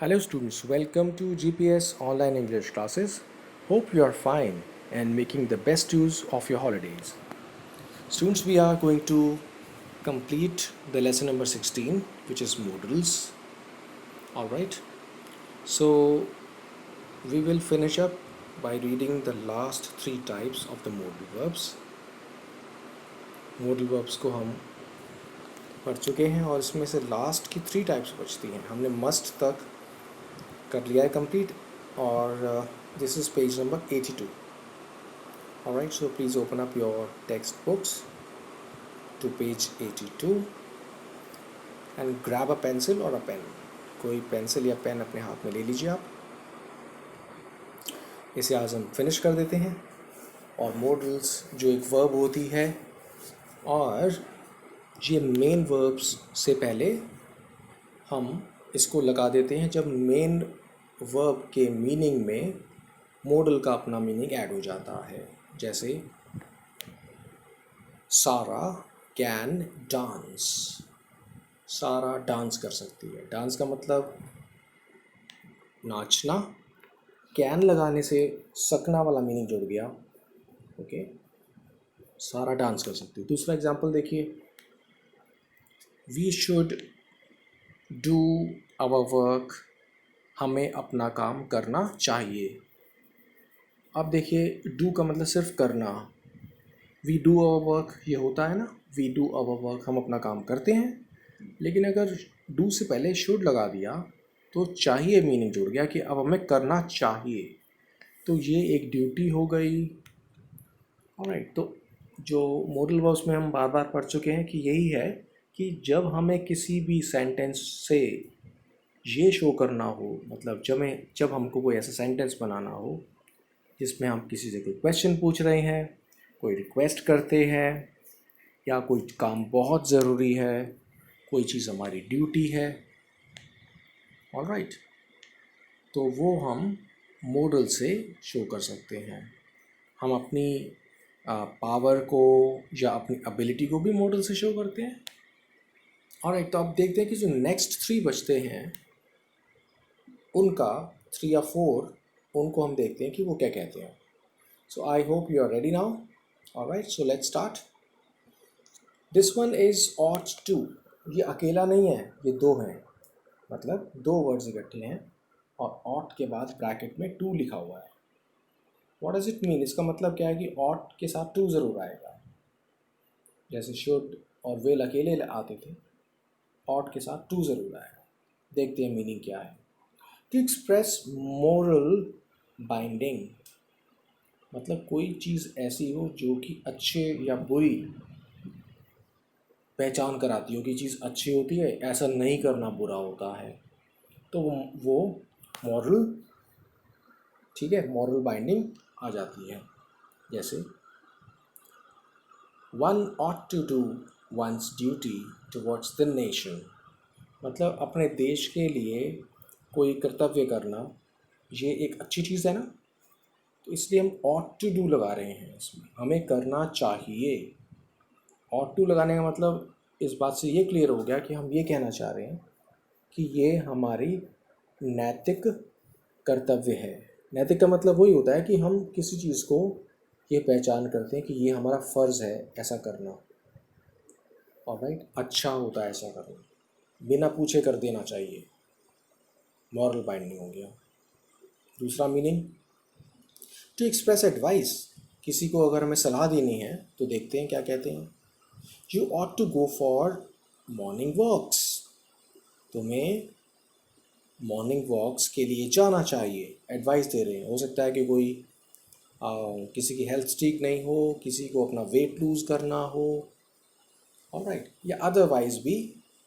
Hello students, welcome to GPS online English classes. Hope you are fine and making the best use of your holidays. Students, we are going to complete the lesson number 16, which is modals. All right. So we will finish up by reading the last three types of the modal verbs. Modal verbs को हम पढ़ चुके हैं और इसमें से last की three types बचती हैं. हमने मस्ट तक कर लिया है कंप्लीट और this is page number 82. Alright, so please open up your textbooks to page 82 and grab a pencil or a pen. कोई पेंसिल या पेन अपने हाथ में ले लीजिए आप. इसे आज हम फिनिश कर देते हैं. और मॉडल्स जो एक वर्ब होती है और ये मेन वर्ब्स से पहले हम इसको लगा देते हैं जब मेन वर्ब के मीनिंग में मॉडल का अपना मीनिंग ऐड हो जाता है. जैसे सारा कैन डांस. सारा डांस कर सकती है. डांस का मतलब नाचना. कैन लगाने से सकना वाला मीनिंग जुड़ गया. ओके, सारा डांस कर सकती है. दूसरा एग्जांपल देखिए, we should do our work. हमें अपना काम करना चाहिए. अब देखिए, डू का मतलब सिर्फ करना. वी डू आवर वर्क ये होता है ना, वी डू आवर वर्क, हम अपना काम करते हैं. लेकिन अगर डू से पहले शुड लगा दिया तो चाहिए मीनिंग जुड़ गया कि अब हमें करना चाहिए. तो ये एक ड्यूटी हो गई. ऑलराइट, तो जो मॉडल वर्ब्स में हम बार बार पढ़ चुके हैं कि यही है कि जब हमें किसी भी सेंटेंस से ये शो करना हो, मतलब जब हमको कोई ऐसा सेंटेंस बनाना हो जिसमें हम किसी से कोई क्वेश्चन पूछ रहे हैं, कोई रिक्वेस्ट करते हैं, या कोई काम बहुत ज़रूरी है, कोई चीज़ हमारी ड्यूटी है. ऑलराइट, तो वो हम मॉडल से शो कर सकते हैं. हम अपनी पावर को या अपनी एबिलिटी को भी मॉडल से शो करते हैं. ऑलराइट, तो अब देखते हैं कि जो नेक्स्ट थ्री बचते हैं उनका 3 या 4 उनको हम देखते हैं कि वो क्या कहते हैं. So I hope you are ready now. Alright, so let's start. This one is ought to. ये अकेला नहीं है, ये दो हैं, मतलब दो वर्ड्स इकट्ठे हैं और ऑट के बाद ब्रैकेट में टू लिखा हुआ है. What does it mean? इसका मतलब क्या है कि ऑट के साथ टू ज़रूर आएगा. जैसे शुड और विल अकेले आते थे, ऑट के साथ टू ज़रूर आएगा. देखते हैं मीनिंग क्या है. टू एक्सप्रेस मोरल बाइंडिंग, मतलब कोई चीज़ ऐसी हो जो कि अच्छे या बुरी पहचान कराती हो कि चीज़ अच्छी होती है, ऐसा नहीं करना बुरा होता है. तो वो मॉरल, ठीक है, मॉरल बाइंडिंग आ जाती है. जैसे one ought to do one's duty towards the nation, मतलब अपने देश के लिए कोई कर्तव्य करना ये एक अच्छी चीज़ है ना. तो इसलिए हम ऑट टू डू लगा रहे हैं. इसमें हमें करना चाहिए. ऑट टू लगाने का मतलब इस बात से ये क्लियर हो गया कि हम ये कहना चाह रहे हैं कि ये हमारी नैतिक कर्तव्य है. नैतिक का मतलब वही होता है कि हम किसी चीज़ को ये पहचान करते हैं कि ये हमारा फ़र्ज़ है ऐसा करना. ऑलराइट, अच्छा होता है ऐसा करना, बिना पूछे कर देना चाहिए. मॉरल बाइंडिंग हो गया. दूसरा मीनिंग, टू एक्सप्रेस एडवाइस. किसी को अगर हमें सलाह देनी है तो देखते हैं क्या कहते हैं. You ought to go for morning walks. तुम्हें मॉर्निंग वॉक्स के लिए जाना चाहिए. एडवाइस दे रहे हैं. हो सकता है कि कोई किसी की हेल्थ ठीक नहीं हो, किसी को अपना वेट लूज़ करना हो, ऑलराइट, या अदरवाइज भी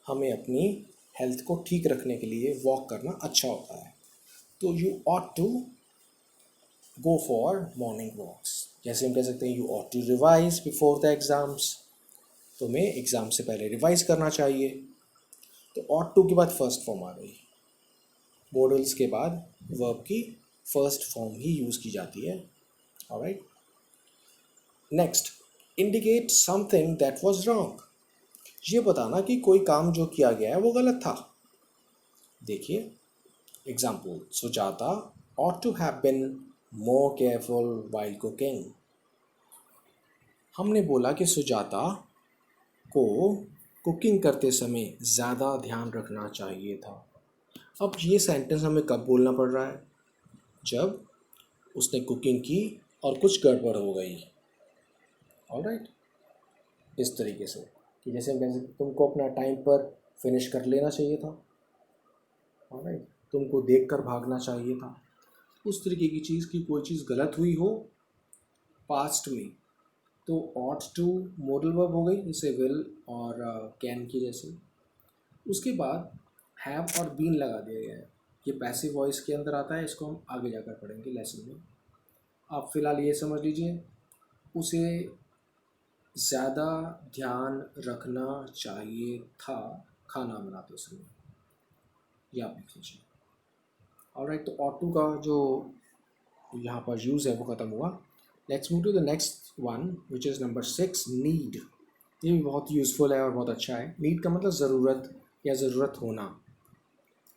हमें अपनी हेल्थ को ठीक रखने के लिए वॉक करना अच्छा होता है. तो you ought to go for morning walks. जैसे हम कह सकते हैं you ought to revise before the exams. तुम्हें एग्ज़ाम से पहले रिवाइज करना चाहिए. तो ऑट टू के बाद फर्स्ट फॉर्म आ गई. मॉडल्स के बाद वर्ब की फर्स्ट फॉर्म ही यूज़ की जाती है. Alright, next, indicate something that was wrong. ये बताना कि कोई काम जो किया गया है वो गलत था. देखिए, example, Sujata ought to have been more careful while cooking. हमने बोला कि सुजाता को कुकिंग करते समय ज़्यादा ध्यान रखना चाहिए था। अब ये सेंटेंस हमें कब बोलना पड़ रहा है? जब उसने कुकिंग की और कुछ गड़बड़ हो गई। ऑलराइट, इस तरीके से कि जैसे हम कहते तुमको अपना टाइम पर फिनिश कर लेना चाहिए था। ऑलराइट, तुमको देखकर भागना चाहिए था। उस तरीके की चीज़ की कोई चीज़ गलत हुई हो पास्ट में तो ought to मॉडल वर्ब हो गई, जैसे will और can की जैसे। उसके बाद have और been लगा दिया गया है। ये पैसिव वॉइस के अंदर आता है, इसको हम आगे जाकर पढ़ेंगे लेसन में। आप फिलहाल ये समझ लीजिए, उसे ज़्यादा ध्यान रखना चाहिए था खाना बनाते समय, ये आप लिख लीजिए। ऑलराइट, तो ought to का जो यहाँ पर यूज़ है वो ख़त्म हुआ। Let's move to the next one which is number 6, need. ये भी बहुत यूज़फुल है और बहुत अच्छा है। नीड का मतलब ज़रूरत या ज़रूरत होना।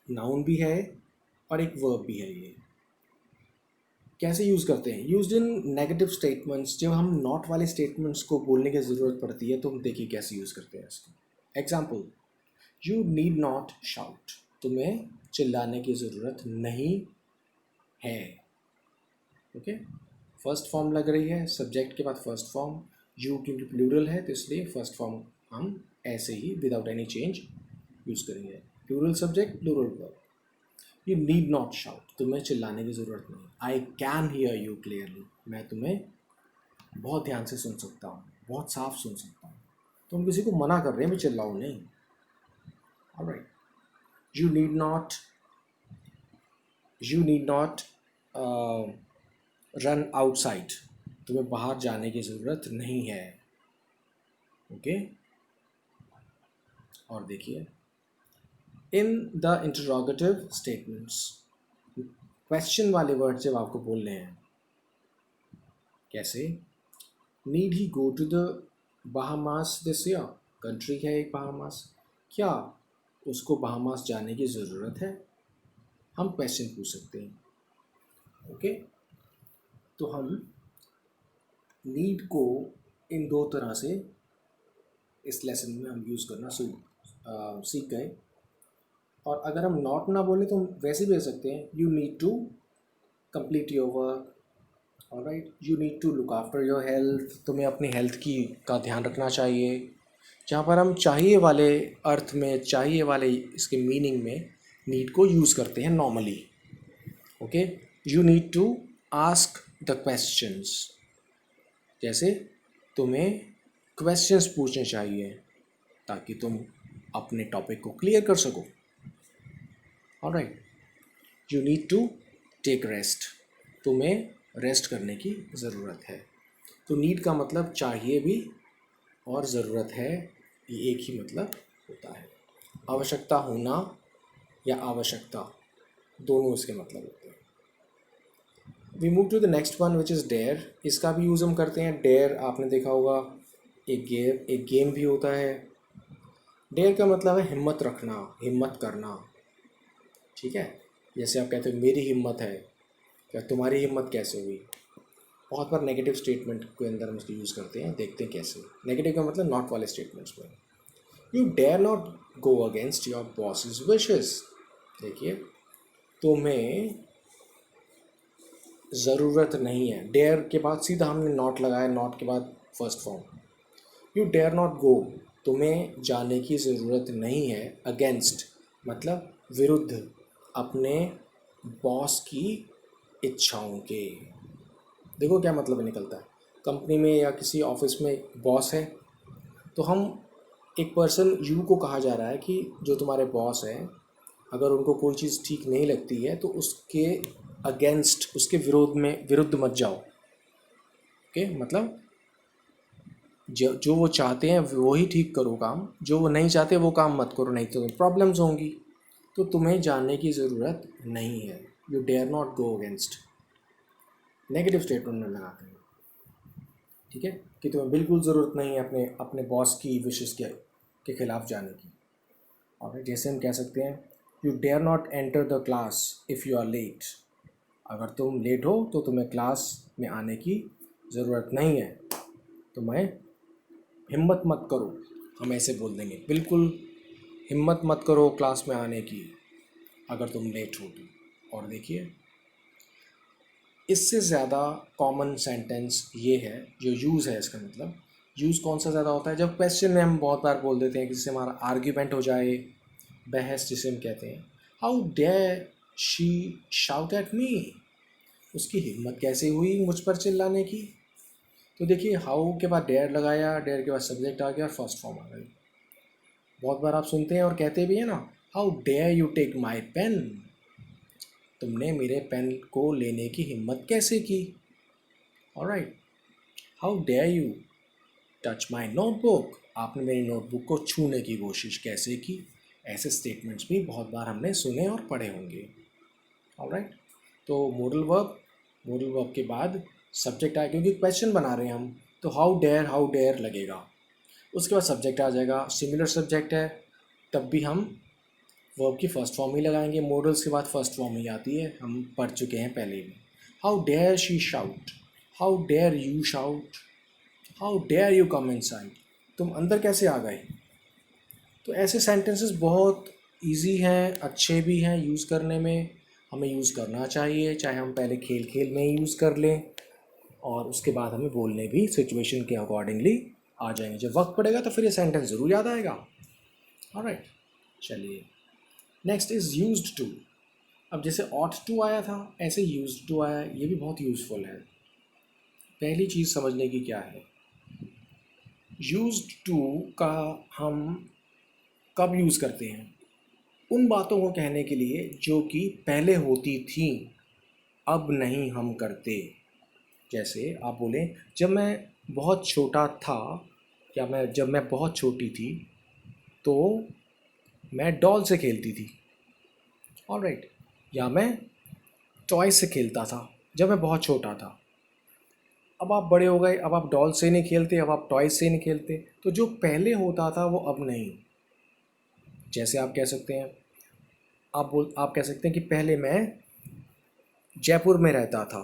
नाउन भी है और एक वर्ब भी है। ये कैसे यूज़ करते हैं? Used in negative statements. जब हम नॉट वाले स्टेटमेंट्स को बोलने की ज़रूरत पड़ती है तो हम देखिए कैसे यूज़ करते हैं इसको। Example, you need not shout. तुम्हें चिल्लाने की ज़रूरत नहीं है। ओके, फर्स्ट फॉर्म लग रही है, सब्जेक्ट के बाद फर्स्ट फॉर्म। यू क्योंकि प्लूरल है तो इसलिए फर्स्ट फॉर्म हम ऐसे ही विदाउट एनी चेंज यूज़ करेंगे। Plural subject, plural verb. You need not shout, तुम्हें चिल्लाने की ज़रूरत नहीं। I can hear you clearly, मैं तुम्हें बहुत ध्यान से सुन सकता हूँ, बहुत साफ सुन सकता हूँ। तो हम किसी को मना कर रहे हैं भी चिल्लाओ नहीं। Alright, you need not run outside, तुम्हें बाहर जाने की ज़रूरत नहीं है। ओके, और देखिए in the interrogative statements, question वाले वर्ड जब आपको बोलने हैं, कैसे? Need he go to the Bahamas this year, country है एक बहामास, क्या उसको बहामास जाने की ज़रूरत है? हम क्वेश्चन पूछ सकते हैं। ओके, तो हम नीड को इन दो तरह से इस लेसन में हम यूज़ करना सीख गए। और अगर हम नॉट ना बोले तो हम वैसे भी कह सकते हैं, you need to complete your work. Alright, you need to look after your health, तुम्हें अपनी हेल्थ की का ध्यान रखना चाहिए। जहाँ पर हम चाहिए वाले अर्थ में, चाहिए वाले इसके मीनिंग में नीड को यूज़ करते हैं normally. Okay, you need to ask the questions, जैसे तुम्हें क्वेश्चंस पूछने चाहिए ताकि तुम अपने टॉपिक को क्लियर कर सको। Alright, you need to take rest, तुम्हें रेस्ट करने की ज़रूरत है। तो नीड का मतलब चाहिए भी और ज़रूरत है, ये एक ही मतलब होता है। आवश्यकता होना या आवश्यकता, दोनों इसके मतलब होते हैं। We move to the next one which is dare. इसका भी यूज़ हम करते हैं। डेयर आपने देखा होगा, एक गेम भी होता है। डेयर का मतलब है हिम्मत रखना, हिम्मत करना। ठीक है, जैसे आप कहते हो मेरी हिम्मत है, क्या तुम्हारी हिम्मत कैसे हुई? बहुत बार नेगेटिव स्टेटमेंट के अंदर हम इसको यूज़ करते हैं, देखते हैं कैसे। नेगेटिव का मतलब नॉट वाले स्टेटमेंट्स में। You dare not go against your boss's wishes. देखिए, तुम्हें ज़रूरत नहीं है, डेयर के बाद सीधा हमने नॉट लगाया, नॉट के बाद first form. You dare not go, तुम्हें जाने की ज़रूरत नहीं है। अगेंस्ट मतलब विरुद्ध, अपने बॉस की इच्छाओं के। देखो क्या मतलब निकलता है। कंपनी में या किसी ऑफिस में बॉस है, तो हम एक पर्सन यू को कहा जा रहा है कि जो तुम्हारे बॉस हैं, अगर उनको कोई चीज़ ठीक नहीं लगती है तो उसके अगेंस्ट, उसके विरुद्ध मत जाओ। ओके, मतलब जो वो चाहते हैं वो ही ठीक करो काम, जो वो नहीं चाहते वो काम मत करो, नहीं तो प्रॉब्लम्स होंगी। तो तुम्हें जानने की ज़रूरत नहीं है। You dare not go against, negative statement में लगाते हैं। ठीक है, कि तुम्हें बिल्कुल ज़रूरत नहीं है अपने बॉस की विशेस के खिलाफ जाने की। और जैसे हम कह सकते हैं, you dare not enter the class if you are late. अगर तुम लेट हो तो तुम्हें क्लास में आने की ज़रूरत नहीं है। तुम्हें हिम्मत मत करो, हम ऐसे बोल देंगे, बिल्कुल हिम्मत मत करो क्लास में आने की अगर तुम लेट हो तो। और देखिए, इससे ज़्यादा कॉमन सेंटेंस ये है जो यूज़ है, इसका मतलब यूज़ कौन सा ज़्यादा होता है, जब क्वेश्चन में हम बहुत बार बोल देते हैं कि जिससे हमारा आर्ग्यूमेंट हो जाए, बहस जिसे हम कहते हैं। How dare she shout at me, उसकी हिम्मत कैसे हुई मुझ पर चिल्लाने की। तो देखिए, हाउ के बाद डेयर लगाया, डेयर के बाद सब्जेक्ट आ गया और फर्स्ट फॉर्म आ गई। बहुत बार आप सुनते हैं और कहते भी हैं ना, how dare you take my pen, तुमने मेरे पेन को लेने की हिम्मत कैसे की। Alright, how dare you touch my notebook, आपने मेरी नोटबुक को छूने की कोशिश कैसे की। ऐसे स्टेटमेंट्स भी बहुत बार हमने सुने और पढ़े होंगे। ऑलराइट, तो मोडल वर्ब के बाद सब्जेक्ट आए, क्योंकि क्वेश्चन बना रहे हैं हम, तो हाउ डेयर लगेगा। उसके बाद सब्जेक्ट आ जाएगा, सिमिलर सब्जेक्ट है तब भी हम वर्ब की फर्स्ट फॉर्म ही लगाएंगे। मॉडल्स के बाद फर्स्ट फॉर्म ही आती है, हम पढ़ चुके हैं पहले भी। How dare she shout, how dare you shout, how dare you come inside, तुम अंदर कैसे आ गए। तो ऐसे सेंटेंसेस बहुत इजी हैं, अच्छे भी हैं यूज़ करने में, हमें यूज़ करना चाहिए, चाहे हम पहले खेल खेल में यूज़ कर लें और उसके बाद हमें बोलने भी सिचुएशन के अकॉर्डिंगली आ जाएंगे। जब वक्त पड़ेगा तो फिर ये सेंटेंस ज़रूर याद आएगा। ऑलराइट, चलिए नेक्स्ट इज़ यूज्ड टू। अब जैसे ऑट टू आया था, ऐसे यूज्ड टू आया, ये भी बहुत यूज़फुल है। पहली चीज़ समझने की क्या है, यूज्ड टू का हम कब यूज़ करते हैं, उन बातों को कहने के लिए जो कि पहले होती थी अब नहीं हम करते। जैसे आप बोलें, जब मैं बहुत छोटा था, या जब मैं बहुत छोटी थी तो मैं डॉल से खेलती थी। ऑलराइट, या मैं टॉय से खेलता था जब मैं बहुत छोटा था। अब आप बड़े हो गए, अब आप डॉल से नहीं खेलते, अब आप टॉय से नहीं खेलते, तो जो पहले होता था वो अब नहीं। जैसे आप कह सकते हैं, आप कह सकते हैं कि पहले मैं जयपुर में रहता था,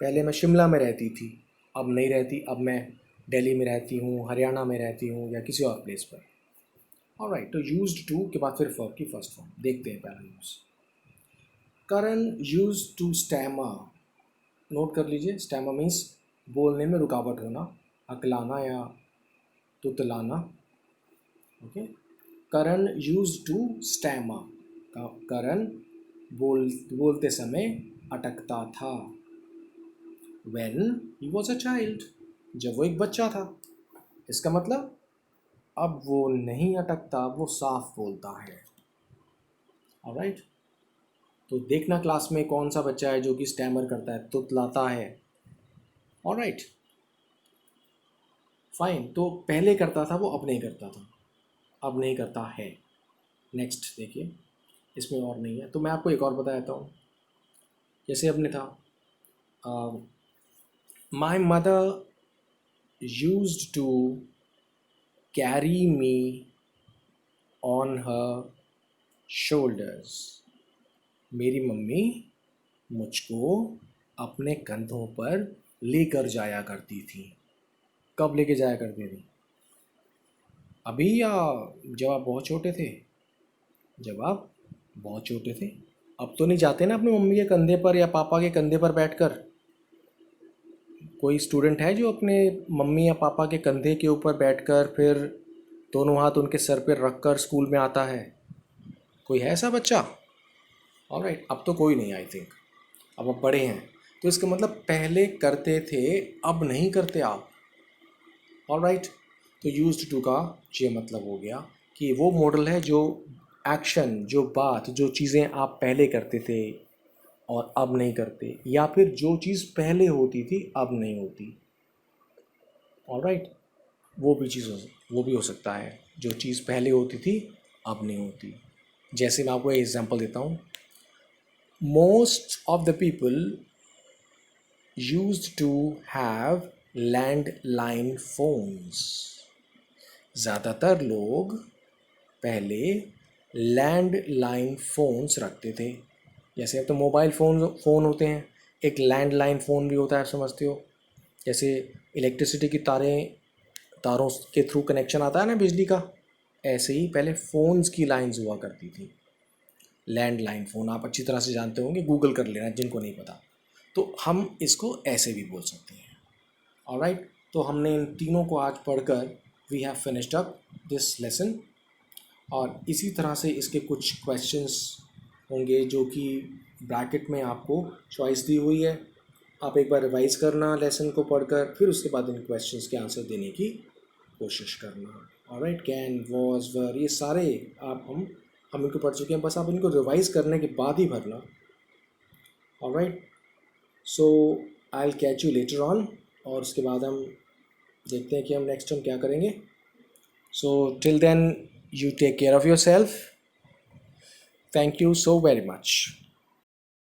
पहले मैं शिमला में रहती थी, अब नहीं रहती, अब मैं दिल्ली में रहती हूँ, हरियाणा में रहती हूँ, या किसी और प्लेस पर। ऑलराइट, तो यूज्ड टू के बाद फिर वर्ब की फर्स्ट फॉर्म देखते हैं पहला use. Karan used to stammer, note कर लीजिए, स्टैमर मीन्स बोलने में रुकावट होना, अकलाना या तुतलाना। Okay, Karan used to stammer, Karan बोलते समय अटकता था। When he was a child, जब वो एक बच्चा था। इसका मतलब अब वो नहीं अटकता, वो साफ बोलता है। ऑलराइट, तो देखना क्लास में कौन सा बच्चा है जो कि स्टैमर करता है, तुतलाता है। ऑलराइट, फाइन, तो पहले करता था वो, अब नहीं करता था, अब नहीं करता है। नेक्स्ट देखिए, इसमें और नहीं है तो मैं आपको एक और बता देता हूँ। जैसे अपने था, my mother used to carry me on her shoulders, मेरी मम्मी मुझको अपने कंधों पर लेकर जाया करती थी। कब लेके जाया करती थी, अभी या जब आप बहुत छोटे थे। जब आप बहुत छोटे थे, अब तो नहीं जाते ना अपनी मम्मी के कंधे पर या पापा के कंधे पर बैठकर। कोई स्टूडेंट है जो अपने मम्मी या पापा के कंधे के ऊपर बैठकर फिर दोनों हाथ उनके सर पर रखकर स्कूल में आता है, कोई है ऐसा बच्चा। ऑलराइट, अब तो कोई नहीं, आई थिंक अब आप बड़े हैं, तो इसका मतलब पहले करते थे अब नहीं करते आप। ऑलराइट, तो यूज्ड टू का ये मतलब हो गया कि वो मॉडल है जो एक्शन, जो बात, जो चीज़ें आप पहले करते थे और अब नहीं करते, या फिर जो चीज़ पहले होती थी अब नहीं होती। ऑलराइट, वो भी हो सकता है जो चीज़ पहले होती थी अब नहीं होती। जैसे मैं आपको एग्जांपल देता हूँ, most of the people used to have landline phones, ज़्यादातर लोग पहले लैंडलाइन फ़ोन्स रखते थे। जैसे अब तो मोबाइल फ़ोन होते हैं, एक लैंडलाइन फ़ोन भी होता है, आप समझते हो। जैसे इलेक्ट्रिसिटी की तारों के थ्रू कनेक्शन आता है ना बिजली का, ऐसे ही पहले फ़ोन्स की लाइंस हुआ करती थी। लैंडलाइन फ़ोन आप अच्छी तरह से जानते होंगे, गूगल कर लेना जिनको नहीं पता। तो हम इसको ऐसे भी बोल सकते हैं। ऑलराइट, तो हमने इन तीनों को आज पढ़कर we have finished up this lesson. और इसी तरह से इसके कुछ क्वेश्चंस होंगे जो कि ब्रैकेट में आपको चॉइस दी हुई है। आप एक बार रिवाइज करना लेसन को पढ़कर, फिर उसके बाद इन क्वेश्चंस के आंसर देने की कोशिश करना। ऑलराइट, कैन, वॉज, वर, ये सारे हम इनको पढ़ चुके हैं, बस आप इनको रिवाइज करने के बाद ही भरना। Alright, so I will catch you later on, और उसके बाद हम देखते हैं कि हम नेक्स्ट टाइम क्या करेंगे। So till then, you take care of yourself. Thank you so very much.